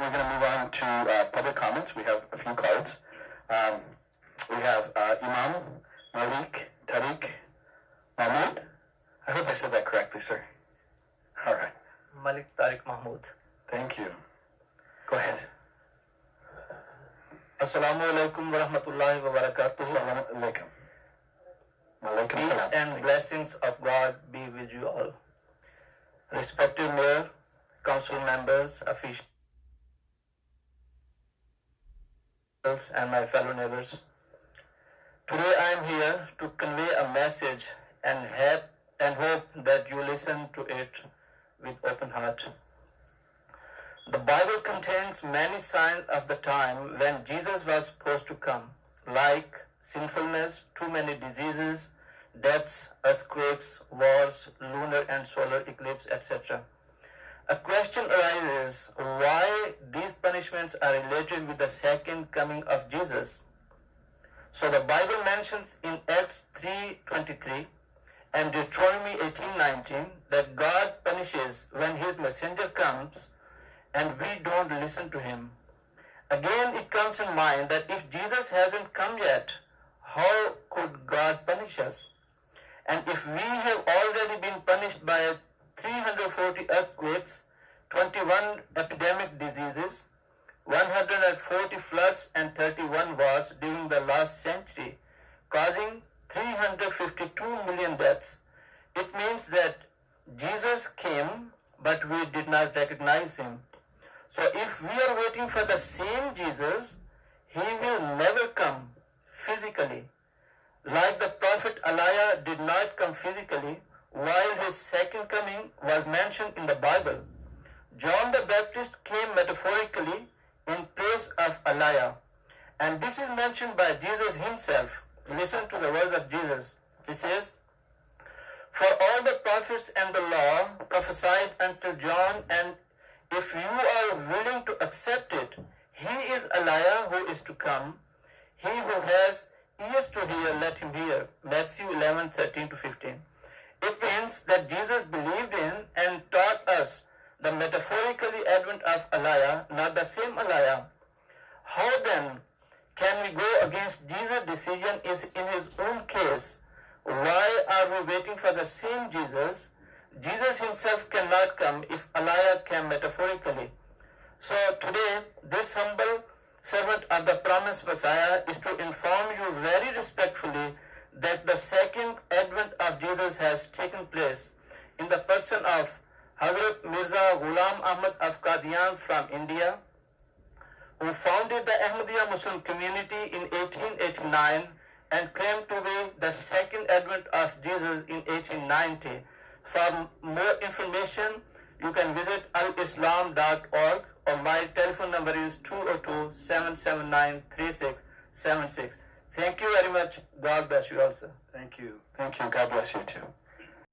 We're going to move on to public comments. We have a few cards. We have Imam, Malik, Tariq, Mahmoud. I hope I said that correctly, sir. All right. Malik Tariq Mahmood. Thank you. Go ahead. Assalamu alaikum wa rahmatullahi wa barakatuh. Assalamu alaikum. Alaikum Peace salam. and blessings of God be with you all. Respected Mayor, Council members, officials, and my fellow neighbors. Today I am here to convey a message and hope that you listen to it with open heart. The Bible contains many signs of the time when Jesus was supposed to come, like sinfulness, too many diseases, deaths, earthquakes, wars, lunar and solar eclipse, etc. A question arises why these punishments are related with the second coming of Jesus. So the Bible mentions in Acts 3:23 and Deuteronomy 18:19 that God punishes when his messenger comes and we don't listen to him. Again, it comes in mind that if Jesus hasn't come yet, how could God punish us? And if we have already been punished by 340 earthquakes, 21 epidemic diseases, 140 floods and 31 wars during the last century, causing 352 million deaths, it means that Jesus came, but we did not recognize him. So if we are waiting for the same Jesus, he will never come physically. Like the prophet Elijah did not come physically, while his second coming was mentioned in the Bible. John the Baptist came metaphorically in place of Elijah. And this is mentioned by Jesus himself. Listen to the words of Jesus. He says, "For all the prophets and the law prophesied until John, and if you are willing to accept it, he is Elijah who is to come. He who has ears to hear, let him hear." Matthew 11:13-15. It means that Jesus believed in and taught us the metaphorically advent of Elijah, not the same Elijah. How then can we go against Jesus' decision is in his own case? Why are we waiting for the same Jesus? Jesus himself cannot come if Elijah came metaphorically. So today, this humble servant of the promised Messiah is to inform you very respectfully that the second advent of Jesus has taken place in the person of Hazrat Mirza Ghulam Ahmad of Qadian from India, who founded the Ahmadiyya Muslim community in 1889 and claimed to be the second advent of Jesus in 1890. For more information, you can visit alislam.org, or my telephone number is 202-779-3676. Thank you very much. God bless you also. Thank you. Thank you. God bless you too.